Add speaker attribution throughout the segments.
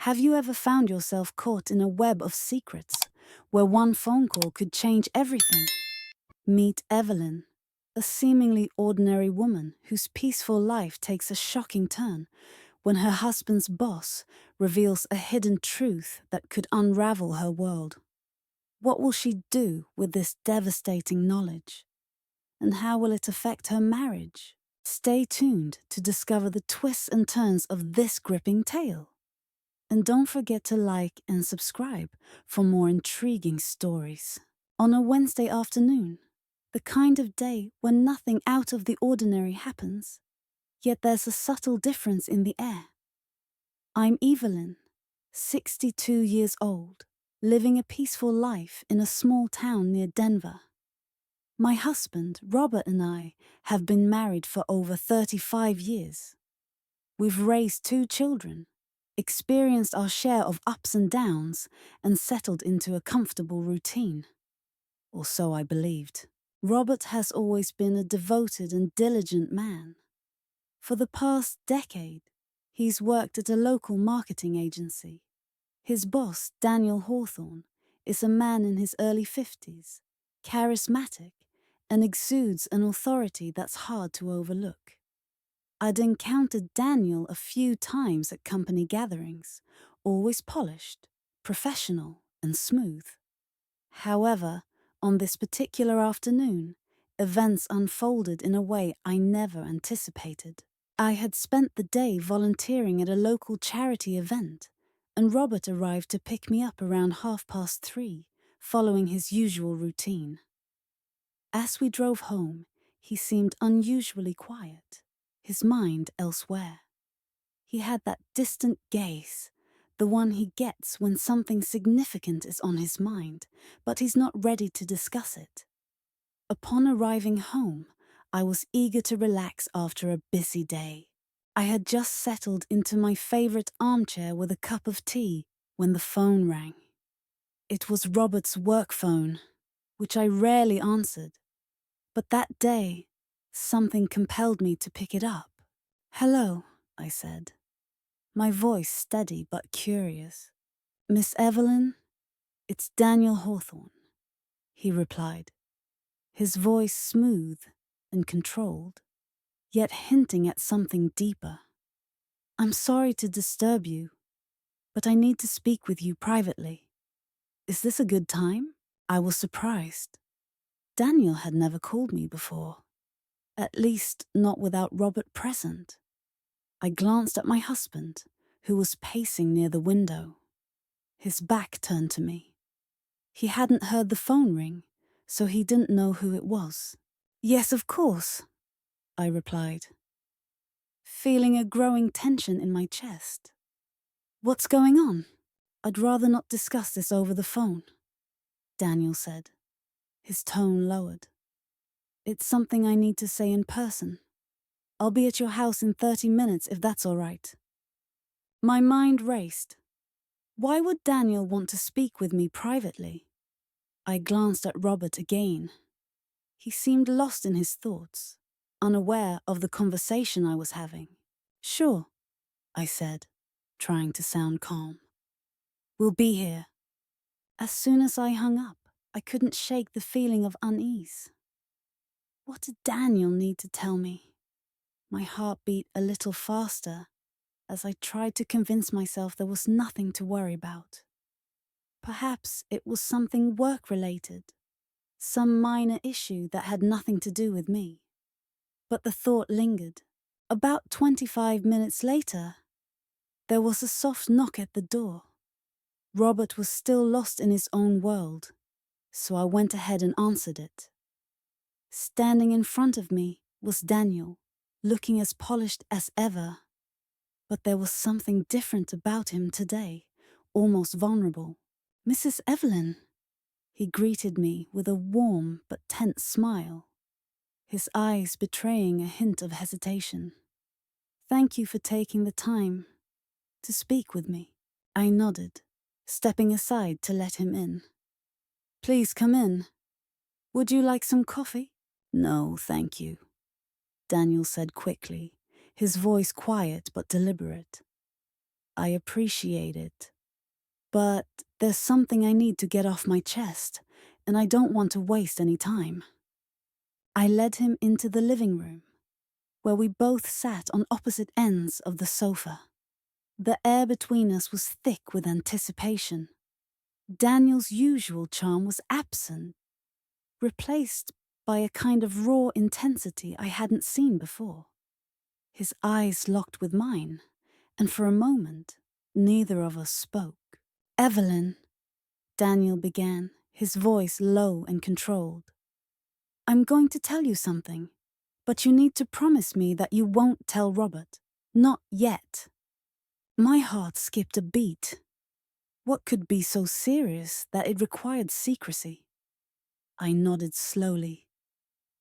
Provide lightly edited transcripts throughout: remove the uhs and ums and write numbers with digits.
Speaker 1: Have you ever found yourself caught in a web of secrets where one phone call could change everything? Meet Evelyn, a seemingly ordinary woman whose peaceful life takes a shocking turn when her husband's boss reveals a hidden truth that could unravel her world. What will she do with this devastating knowledge? And how will it affect her marriage? Stay tuned to discover the twists and turns of this gripping tale. And don't forget to like and subscribe for more intriguing stories. On a Wednesday afternoon, the kind of day when nothing out of the ordinary happens, yet there's a subtle difference in the air. I'm Evelyn, 62 years old, living a peaceful life in a small town near Denver. My husband, Robert, and I have been married for over 35 years. We've raised 2 children, experienced our share of ups and downs, and settled into a comfortable routine. Or so I believed. Robert has always been a devoted and diligent man. For the past decade, he's worked at a local marketing agency. His boss, Daniel Hawthorne, is a man in his early 50s, charismatic, and exudes an authority that's hard to overlook. I'd encountered Daniel a few times at company gatherings, always polished, professional, and smooth. However, on this particular afternoon, events unfolded in a way I never anticipated. I had spent the day volunteering at a local charity event, and Robert arrived to pick me up around 3:30, following his usual routine. As we drove home, he seemed unusually quiet, his mind elsewhere. He had that distant gaze, the one he gets when something significant is on his mind, but he's not ready to discuss it. Upon arriving home, I was eager to relax after a busy day. I had just settled into my favorite armchair with a cup of tea when the phone rang. It was Robert's work phone, which I rarely answered. But that day, something compelled me to pick it up. "Hello," I said, my voice steady but curious. "Miss Evelyn, it's Daniel Hawthorne," he replied, his voice smooth and controlled, yet hinting at something deeper. "I'm sorry to disturb you, but I need to speak with you privately. Is this a good time?" I was surprised. Daniel had never called me before, at least not without Robert present. I glanced at my husband, who was pacing near the window, his back turned to me. He hadn't heard the phone ring, so he didn't know who it was. "Yes, of course," I replied, feeling a growing tension in my chest. "What's going on?" "I'd rather not discuss this over the phone," Daniel said, his tone lowered. "It's something I need to say in person. I'll be at your house in 30 minutes if that's all right." My mind raced. Why would Daniel want to speak with me privately? I glanced at Robert again. He seemed lost in his thoughts, unaware of the conversation I was having. "Sure," I said, trying to sound calm. "We'll be here." As soon as I hung up, I couldn't shake the feeling of unease. What did Daniel need to tell me? My heart beat a little faster as I tried to convince myself there was nothing to worry about. Perhaps it was something work-related, some minor issue that had nothing to do with me. But the thought lingered. About 25 minutes later, there was a soft knock at the door. Robert was still lost in his own world, so I went ahead and answered it. Standing in front of me was Daniel, looking as polished as ever. But there was something different about him today, almost vulnerable. "Mrs. Evelyn," he greeted me with a warm but tense smile, his eyes betraying a hint of hesitation. "Thank you for taking the time to speak with me." I nodded, stepping aside to let him in. "Please come in. Would you like some coffee?" "No, thank you," Daniel said quickly, his voice quiet but deliberate. I appreciate it. But there's something I need to get off my chest, and I don't want to waste any time. I led him into the living room, where we both sat on opposite ends of the sofa. The air between us was thick with anticipation. Daniel's usual charm was absent, replaced by a kind of raw intensity I hadn't seen before. His eyes locked with mine, and for a moment, neither of us spoke. "Evelyn," Daniel began, his voice low and controlled. "I'm going to tell you something, but you need to promise me that you won't tell Robert. Not yet." My heart skipped a beat. What could be so serious that it required secrecy? I nodded slowly,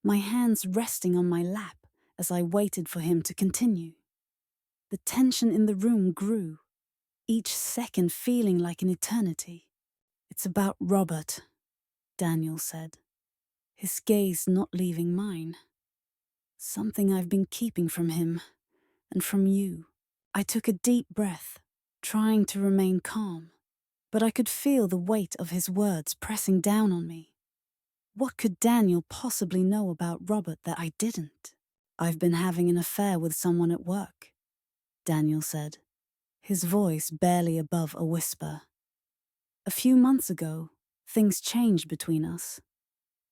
Speaker 1: my hands resting on my lap as I waited for him to continue. The tension in the room grew, each second feeling like an eternity. "It's about Robert," Daniel said, his gaze not leaving mine. "Something I've been keeping from him, and from you." I took a deep breath, trying to remain calm, but I could feel the weight of his words pressing down on me. What could Daniel possibly know about Robert that I didn't? "I've been having an affair with someone at work," Daniel said, his voice barely above a whisper. "A few months ago, things changed between us,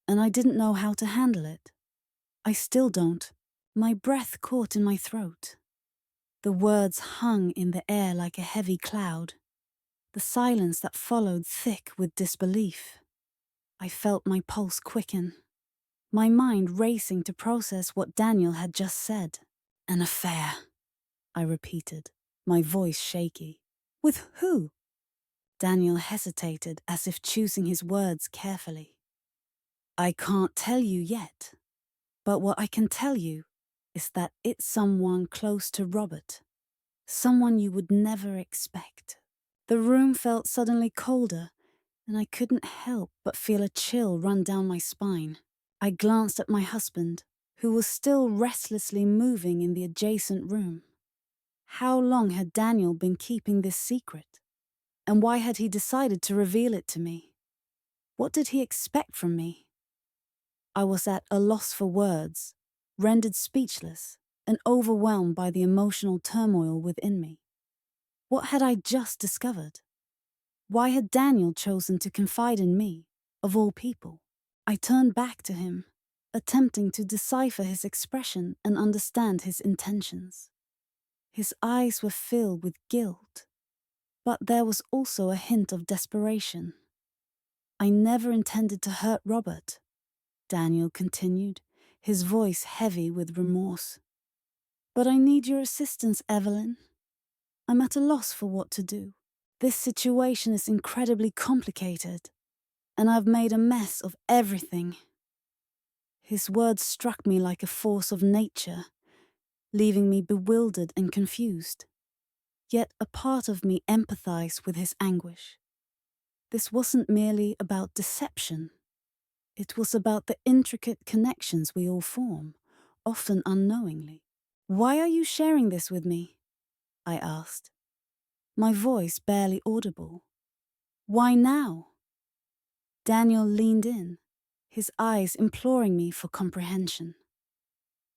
Speaker 1: and I didn't know how to handle it. I still don't." My breath caught in my throat. The words hung in the air like a heavy cloud, the silence that followed thick with disbelief. I felt my pulse quicken, my mind racing to process what Daniel had just said. "An affair," I repeated, my voice shaky. "With who?" Daniel hesitated, as if choosing his words carefully. "I can't tell you yet, but what I can tell you is that it's someone close to Robert, someone you would never expect." The room felt suddenly colder, and I couldn't help but feel a chill run down my spine. I glanced at my husband, who was still restlessly moving in the adjacent room. How long had Daniel been keeping this secret? And why had he decided to reveal it to me? What did he expect from me? I was at a loss for words, rendered speechless, and overwhelmed by the emotional turmoil within me. What had I just discovered? Why had Daniel chosen to confide in me, of all people? I turned back to him, attempting to decipher his expression and understand his intentions. His eyes were filled with guilt, but there was also a hint of desperation. "I never intended to hurt Robert," Daniel continued, his voice heavy with remorse. "But I need your assistance, Evelyn. I'm at a loss for what to do. This situation is incredibly complicated, and I've made a mess of everything." His words struck me like a force of nature, leaving me bewildered and confused. Yet a part of me empathized with his anguish. This wasn't merely about deception. It was about the intricate connections we all form, often unknowingly. "Why are you sharing this with me?" I asked, my voice barely audible. "Why now?" Daniel leaned in, his eyes imploring me for comprehension.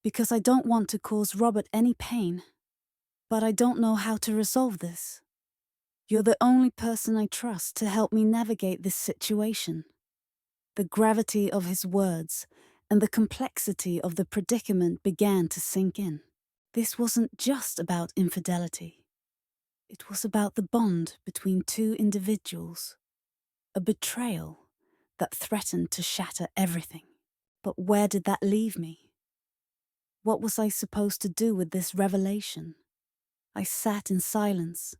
Speaker 1: "Because I don't want to cause Robert any pain, but I don't know how to resolve this. You're the only person I trust to help me navigate this situation." The gravity of his words and the complexity of the predicament began to sink in. This wasn't just about infidelity. It was about the bond between two individuals, a betrayal that threatened to shatter everything. But where did that leave me? What was I supposed to do with this revelation? I sat in silence,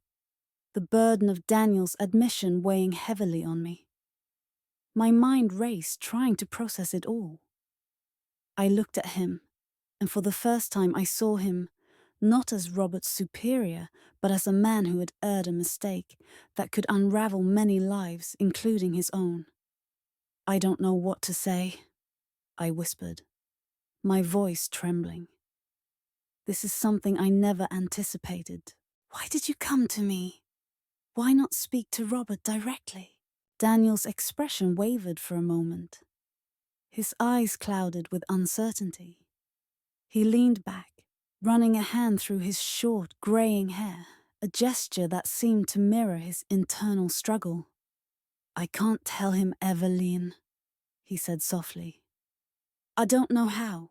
Speaker 1: the burden of Daniel's admission weighing heavily on me. My mind raced, trying to process it all. I looked at him, and for the first time I saw him not as Robert's superior, but as a man who had erred a mistake that could unravel many lives, including his own. "I don't know what to say," I whispered, my voice trembling. "This is something I never anticipated. Why did you come to me? Why not speak to Robert directly? Daniel's expression wavered for a moment. His eyes clouded with uncertainty. He leaned back, running a hand through his short, graying hair, a gesture that seemed to mirror his internal struggle. I can't tell him, Evelyn, he said softly. I don't know how.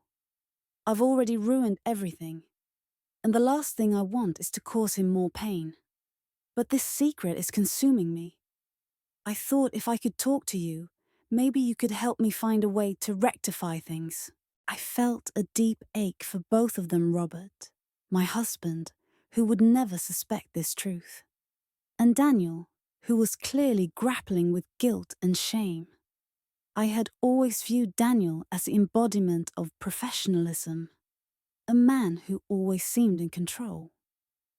Speaker 1: I've already ruined everything, and the last thing I want is to cause him more pain. But this secret is consuming me. I thought if I could talk to you, maybe you could help me find a way to rectify things. I felt a deep ache for both of them, Robert, my husband, who would never suspect this truth, and Daniel, who was clearly grappling with guilt and shame. I had always viewed Daniel as the embodiment of professionalism, a man who always seemed in control.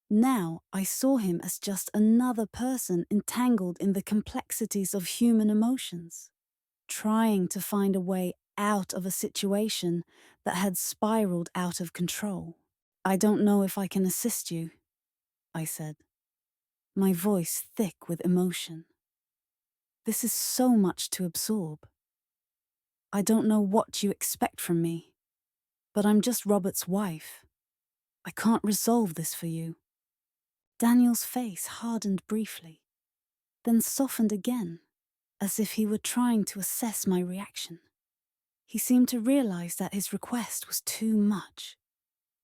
Speaker 1: Now I saw him as just another person entangled in the complexities of human emotions, trying to find a way out of a situation that had spiraled out of control. I don't know if I can assist you, I said, my voice thick with emotion. This is so much to absorb. I don't know what you expect from me, but I'm just Robert's wife. I can't resolve this for you. Daniel's face hardened briefly, then softened again, as if he were trying to assess my reaction. He seemed to realize that his request was too much,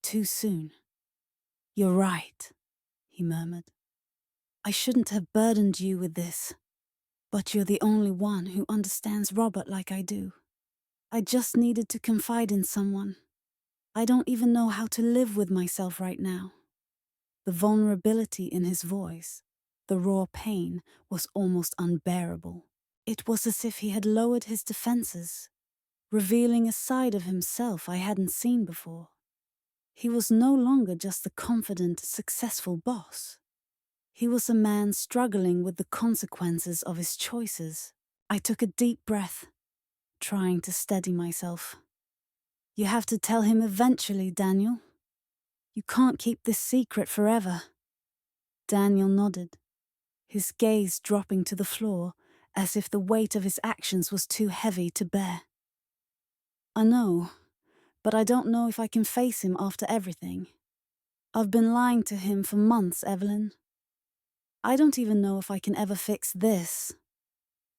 Speaker 1: too soon. You're right, he murmured. I shouldn't have burdened you with this, but you're the only one who understands Robert like I do. I just needed to confide in someone. I don't even know how to live with myself right now. The vulnerability in his voice, the raw pain, was almost unbearable. It was as if he had lowered his defenses, revealing a side of himself I hadn't seen before. He was no longer just the confident, successful boss. He was a man struggling with the consequences of his choices. I took a deep breath, trying to steady myself. You have to tell him eventually, Daniel. You can't keep this secret forever. Daniel nodded, his gaze dropping to the floor as if the weight of his actions was too heavy to bear. I know, but I don't know if I can face him after everything. I've been lying to him for months, Evelyn. I don't even know if I can ever fix this.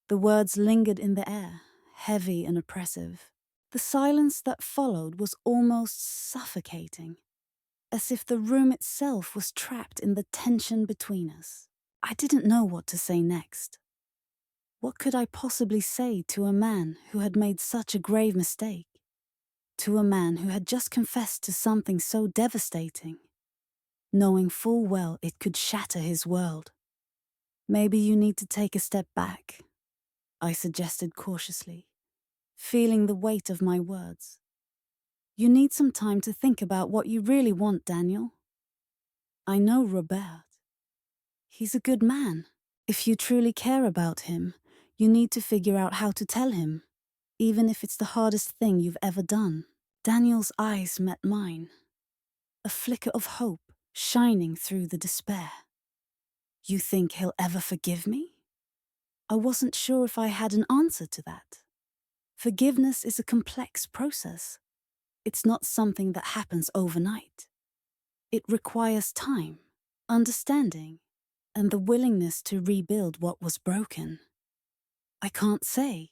Speaker 1: The words lingered in the air, heavy and oppressive. The silence that followed was almost suffocating, as if the room itself was trapped in the tension between us. I didn't know what to say next. What could I possibly say to a man who had made such a grave mistake? To a man who had just confessed to something so devastating, knowing full well it could shatter his world. Maybe you need to take a step back, I suggested cautiously, feeling the weight of my words. You need some time to think about what you really want, Daniel. I know Robert. He's a good man. If you truly care about him, you need to figure out how to tell him, even if it's the hardest thing you've ever done. Daniel's eyes met mine, a flicker of hope shining through the despair. You think he'll ever forgive me? I wasn't sure if I had an answer to that. Forgiveness is a complex process. It's not something that happens overnight. It requires time, understanding, and the willingness to rebuild what was broken. I can't say,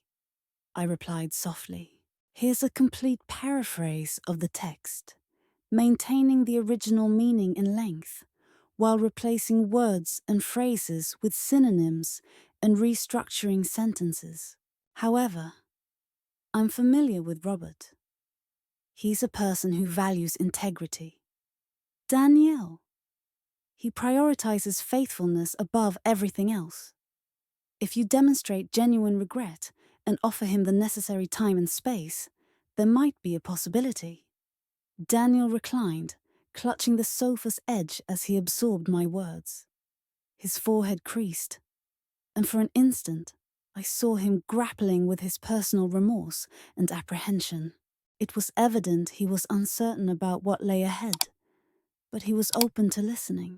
Speaker 1: I replied softly. Here's a complete paraphrase of the text, maintaining the original meaning in length, while replacing words and phrases with synonyms and restructuring sentences. However, I'm familiar with Robert. He's a person who values integrity. Daniel. He prioritizes faithfulness above everything else. If you demonstrate genuine regret and offer him the necessary time and space, there might be a possibility. Daniel reclined, clutching the sofa's edge as he absorbed my words. His forehead creased, and for an instant, I saw him grappling with his personal remorse and apprehension. It was evident he was uncertain about what lay ahead, but he was open to listening.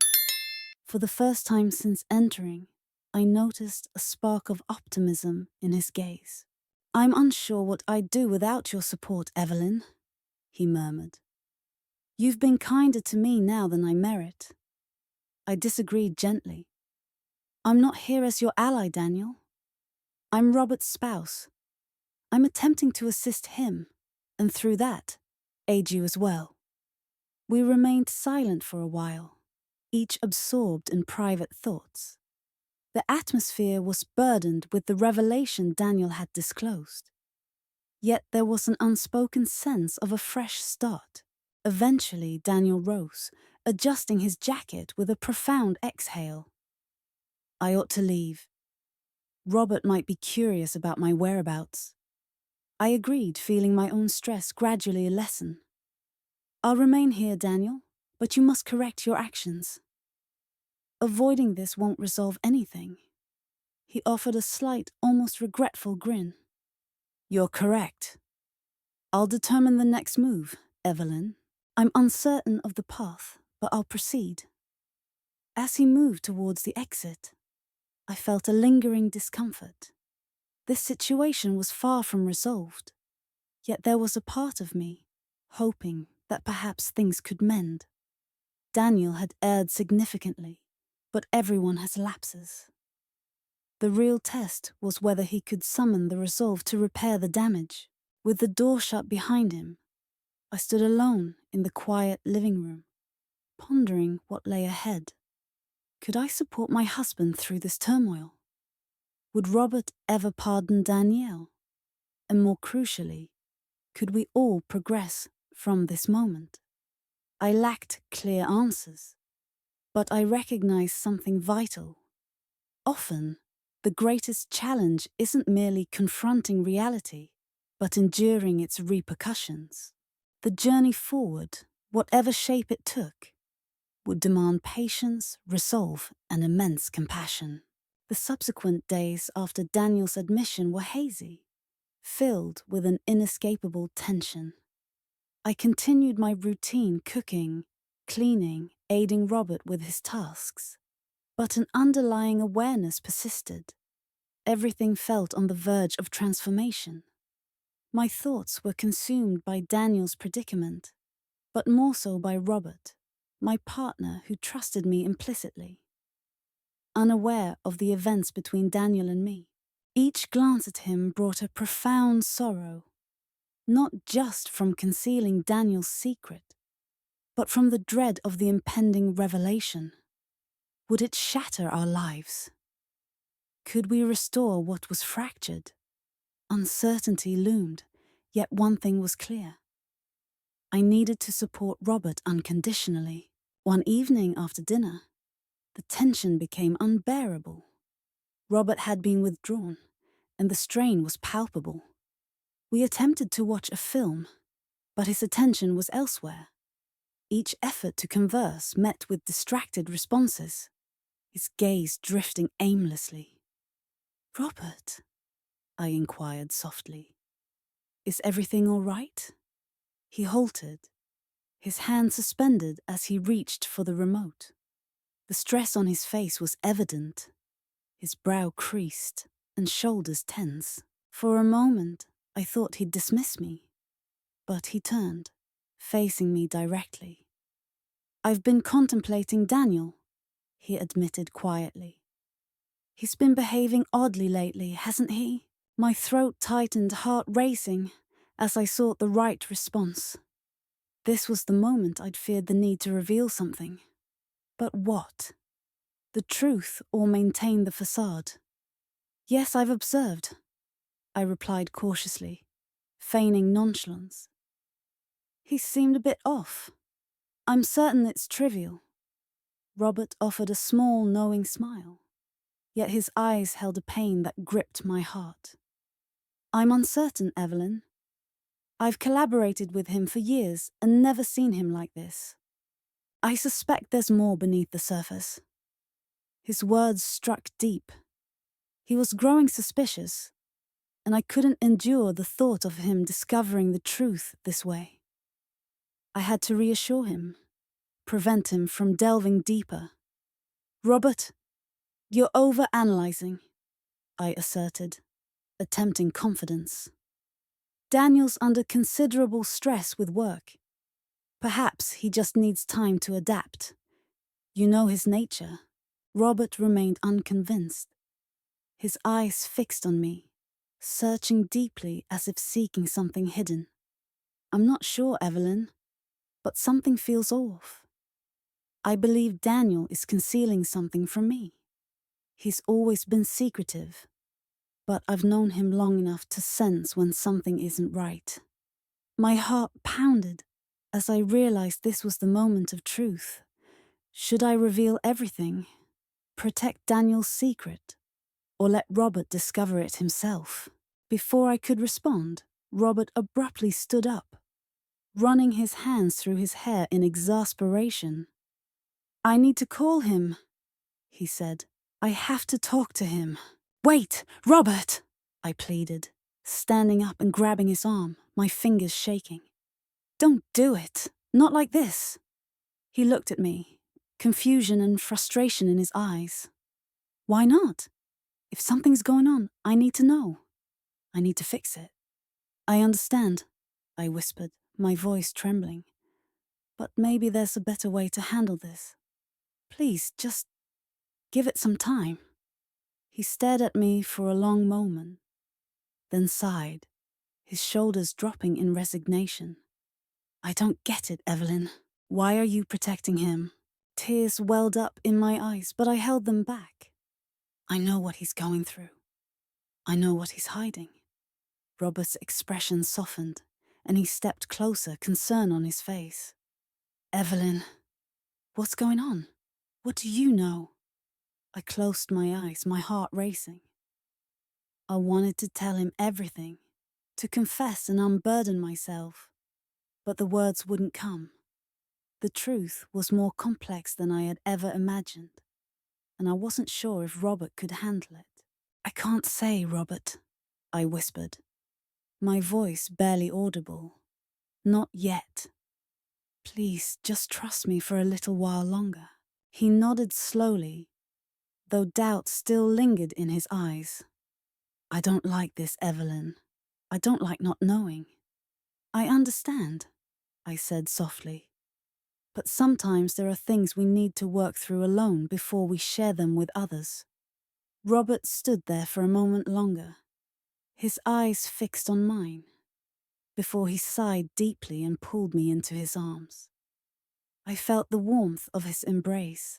Speaker 1: For the first time since entering, I noticed a spark of optimism in his gaze. "I'm unsure what I'd do without your support, Evelyn," he murmured. "You've been kinder to me now than I merit." I disagreed gently. "I'm not here as your ally, Daniel. I'm Robert's spouse. I'm attempting to assist him, and through that, aid you as well." We remained silent for a while, each absorbed in private thoughts. The atmosphere was burdened with the revelation Daniel had disclosed. Yet there was an unspoken sense of a fresh start. Eventually, Daniel rose, adjusting his jacket with a profound exhale. "I ought to leave. Robert might be curious about my whereabouts." I agreed, feeling my own stress gradually lessen. "I'll remain here, Daniel, but you must correct your actions." "Avoiding this won't resolve anything." He offered a slight, almost regretful grin. "You're correct. I'll determine the next move, Evelyn. I'm uncertain of the path, but I'll proceed." As he moved towards the exit, I felt a lingering discomfort. This situation was far from resolved, yet there was a part of me hoping that perhaps things could mend. Daniel had erred significantly, but everyone has lapses. The real test was whether he could summon the resolve to repair the damage. With the door shut behind him, I stood alone in the quiet living room, pondering what lay ahead. Could I support my husband through this turmoil? Would Robert ever pardon Danielle? And more crucially, could we all progress from this moment? I lacked clear answers, but I recognized something vital. Often, the greatest challenge isn't merely confronting reality, but enduring its repercussions. The journey forward, whatever shape it took, would demand patience, resolve, and immense compassion. The subsequent days after Daniel's admission were hazy, filled with an inescapable tension. I continued my routine cooking, cleaning, aiding Robert with his tasks. But an underlying awareness persisted. Everything felt on the verge of transformation. My thoughts were consumed by Daniel's predicament, but more so by Robert, my partner who trusted me implicitly. Unaware of the events between Daniel and me, each glance at him brought a profound sorrow, not just from concealing Daniel's secret, but from the dread of the impending revelation. Would it shatter our lives? Could we restore what was fractured? Uncertainty loomed, yet one thing was clear. I needed to support Robert unconditionally. One evening after dinner, the tension became unbearable. Robert had been withdrawn, and the strain was palpable. We attempted to watch a film, but his attention was elsewhere. Each effort to converse met with distracted responses, his gaze drifting aimlessly. "Robert," I inquired softly, "is everything all right?" He halted, his hand suspended as he reached for the remote. The stress on his face was evident, his brow creased and shoulders tense. For a moment, I thought he'd dismiss me, but he turned, facing me directly. "I've been contemplating Daniel," he admitted quietly. "He's been behaving oddly lately, hasn't he?" My throat tightened, heart racing, as I sought the right response. This was the moment I'd feared the need to reveal something. But what? The truth or maintain the facade? "Yes, I've observed," I replied cautiously, feigning nonchalance. "He seemed a bit off. I'm certain it's trivial." Robert offered a small, knowing smile, yet his eyes held a pain that gripped my heart. "I'm uncertain, Evelyn. I've collaborated with him for years and never seen him like this. I suspect there's more beneath the surface." His words struck deep. He was growing suspicious, and I couldn't endure the thought of him discovering the truth this way. I had to reassure him, prevent him from delving deeper. Robert, you're overanalyzing, I asserted, attempting confidence. Daniel's under considerable stress with work. Perhaps he just needs time to adapt. You know his nature. Robert remained unconvinced, his eyes fixed on me, searching deeply as if seeking something hidden. I'm not sure, Evelyn, but something feels off. I believe Daniel is concealing something from me. He's always been secretive, but I've known him long enough to sense when something isn't right. My heart pounded as I realized this was the moment of truth. Should I reveal everything, protect Daniel's secret, or let Robert discover it himself? Before I could respond, Robert abruptly stood up, running his hands through his hair in exasperation. I need to call him, he said. I have to talk to him. Wait, Robert, I pleaded, standing up and grabbing his arm, my fingers shaking. Don't do it. Not like this. He looked at me, confusion and frustration in his eyes. Why not? If something's going on, I need to know. I need to fix it. I understand, I whispered, my voice trembling. But maybe there's a better way to handle this. Please, just give it some time. He stared at me for a long moment, then sighed, his shoulders dropping in resignation. I don't get it, Evelyn. Why are you protecting him? Tears welled up in my eyes, but I held them back. I know what he's going through. I know what he's hiding. Robert's expression softened, and he stepped closer, concern on his face. Evelyn, what's going on? What do you know? I closed my eyes, my heart racing. I wanted to tell him everything, to confess and unburden myself, but the words wouldn't come. The truth was more complex than I had ever imagined, and I wasn't sure if Robert could handle it. I can't say, Robert, I whispered, my voice barely audible. Not yet. Please, just trust me for a little while longer. He nodded slowly, though doubt still lingered in his eyes. I don't like this, Evelyn. I don't like not knowing. I understand, I said softly. But sometimes there are things we need to work through alone before we share them with others. Robert stood there for a moment longer, his eyes fixed on mine, before he sighed deeply and pulled me into his arms. I felt the warmth of his embrace,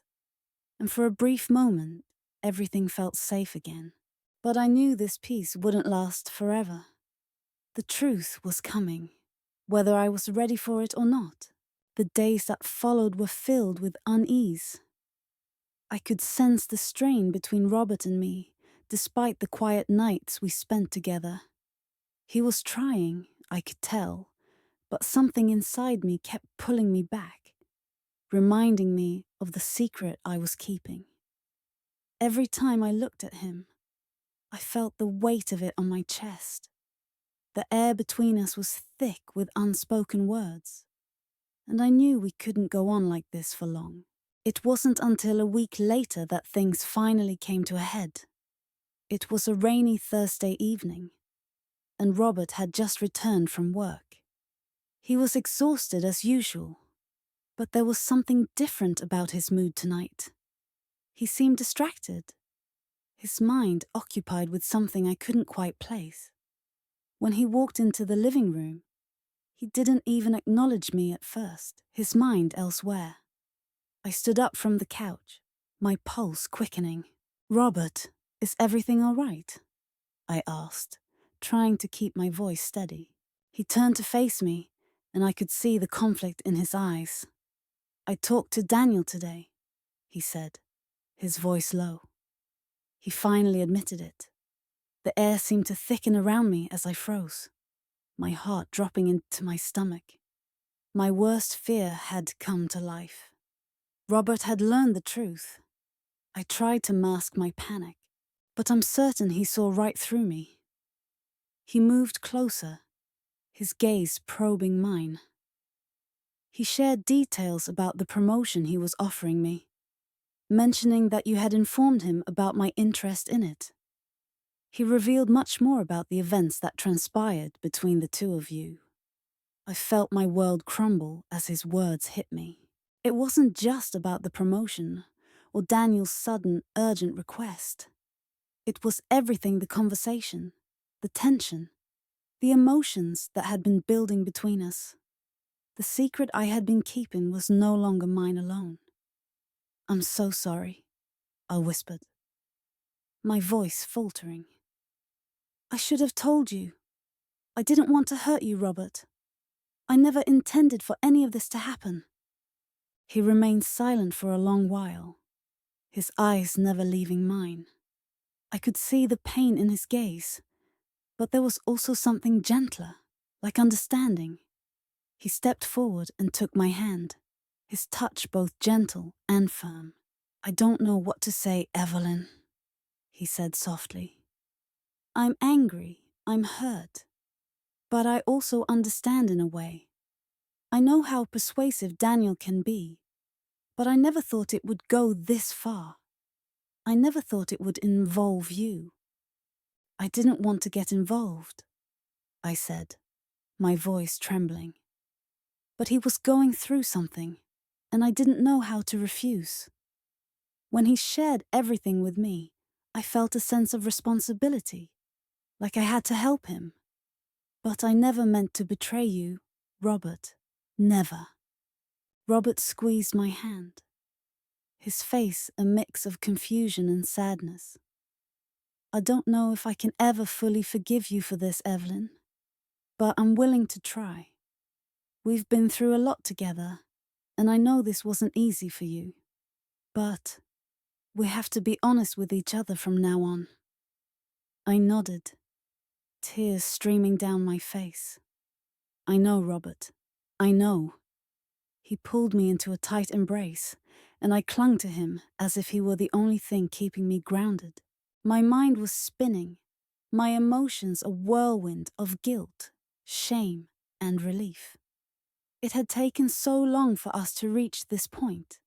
Speaker 1: and for a brief moment, everything felt safe again. But I knew this peace wouldn't last forever. The truth was coming, whether I was ready for it or not. The days that followed were filled with unease. I could sense the strain between Robert and me, despite the quiet nights we spent together. He was trying, I could tell, but something inside me kept pulling me back, reminding me of the secret I was keeping. Every time I looked at him, I felt the weight of it on my chest. The air between us was thick with unspoken words, and I knew we couldn't go on like this for long. It wasn't until a week later that things finally came to a head. It was a rainy Thursday evening, and Robert had just returned from work. He was exhausted as usual, but there was something different about his mood tonight. He seemed distracted, his mind occupied with something I couldn't quite place. When he walked into the living room, he didn't even acknowledge me at first, his mind elsewhere. I stood up from the couch, my pulse quickening. Robert, is everything all right? I asked, trying to keep my voice steady. He turned to face me, and I could see the conflict in his eyes. I talked to Daniel today, he said, his voice low. He finally admitted it. The air seemed to thicken around me as I froze, my heart dropping into my stomach. My worst fear had come to life. Robert had learned the truth. I tried to mask my panic, but I'm certain he saw right through me. He moved closer, his gaze probing mine. He shared details about the promotion he was offering me. mentioning that you had informed him about my interest in it. He revealed much more about the events that transpired between the two of you. I felt my world crumble as his words hit me. It wasn't just about the promotion or Daniel's sudden, urgent request. It was everything: the conversation, the tension, the emotions that had been building between us. The secret I had been keeping was no longer mine alone. "I'm so sorry," I whispered, my voice faltering. "I should have told you. I didn't want to hurt you, Robert. I never intended for any of this to happen." He remained silent for a long while, his eyes never leaving mine. I could see the pain in his gaze, but there was also something gentler, like understanding. He stepped forward and took my hand, his touch both gentle and firm. "I don't know what to say, Evelyn," he said softly. "I'm angry, I'm hurt, but I also understand in a way. I know how persuasive Daniel can be, but I never thought it would go this far. I never thought it would involve you." "I didn't want to get involved," I said, my voice trembling. But he was going through something, and I didn't know how to refuse. When he shared everything with me, I felt a sense of responsibility, like I had to help him. "But I never meant to betray you, Robert. Never." Robert squeezed my hand, his face a mix of confusion and sadness. "I don't know if I can ever fully forgive you for this, Evelyn, but I'm willing to try. We've been through a lot together, and I know this wasn't easy for you. But we have to be honest with each other from now on." I nodded, tears streaming down my face. "I know, Robert. I know." He pulled me into a tight embrace, and I clung to him as if he were the only thing keeping me grounded. My mind was spinning, my emotions a whirlwind of guilt, shame, and relief. It had taken so long for us to reach this point,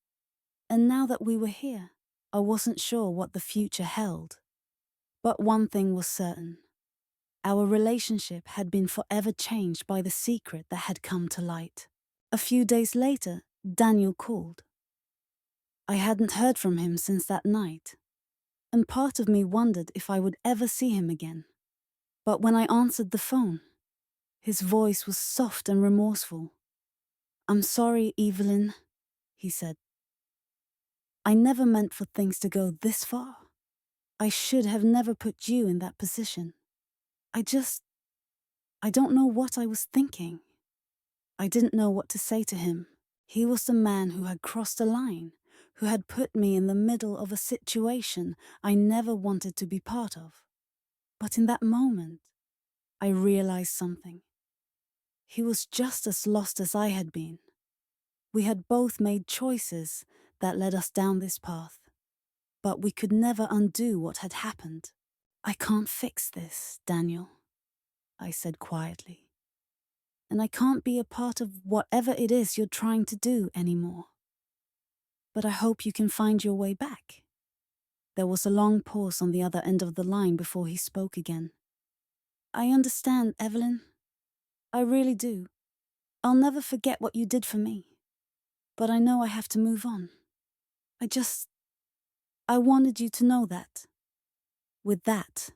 Speaker 1: and now that we were here, I wasn't sure what the future held. But one thing was certain: our relationship had been forever changed by the secret that had come to light. A few days later, Daniel called. I hadn't heard from him since that night, and part of me wondered if I would ever see him again. But when I answered the phone, his voice was soft and remorseful. "I'm sorry, Evelyn," he said. "I never meant for things to go this far. I should have never put you in that position. I don't know what I was thinking." I didn't know what to say to him. He was the man who had crossed a line, who had put me in the middle of a situation I never wanted to be part of. But in that moment, I realized something. He was just as lost as I had been. We had both made choices that led us down this path, but we could never undo what had happened. "I can't fix this, Daniel," I said quietly. "And I can't be a part of whatever it is you're trying to do anymore. But I hope you can find your way back." There was a long pause on the other end of the line before he spoke again. "I understand, Evelyn. I really do. I'll never forget what you did for me. But I know I have to move on. I wanted you to know that." With that,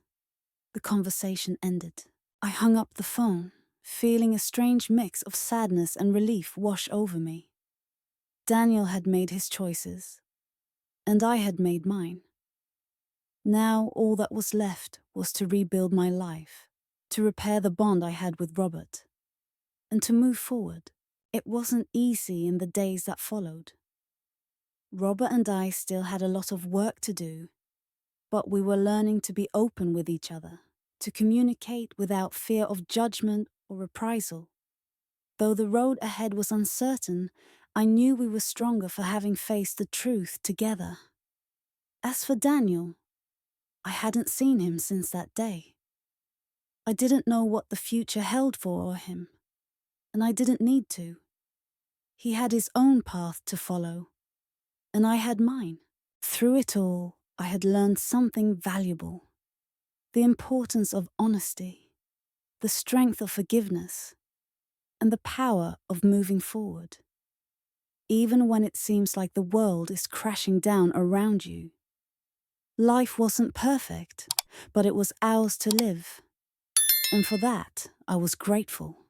Speaker 1: the conversation ended. I hung up the phone, feeling a strange mix of sadness and relief wash over me. Daniel had made his choices, and I had made mine. Now all that was left was to rebuild my life, to repair the bond I had with Robert, and to move forward. It wasn't easy in the days that followed. Robert and I still had a lot of work to do, but we were learning to be open with each other, to communicate without fear of judgment or reprisal. Though the road ahead was uncertain, I knew we were stronger for having faced the truth together. As for Daniel, I hadn't seen him since that day. I didn't know what the future held for him, and I didn't need to. He had his own path to follow, and I had mine. Through it all, I had learned something valuable: the importance of honesty, the strength of forgiveness, and the power of moving forward. Even when it seems like the world is crashing down around you. Life wasn't perfect, but it was ours to live. And for that, I was grateful.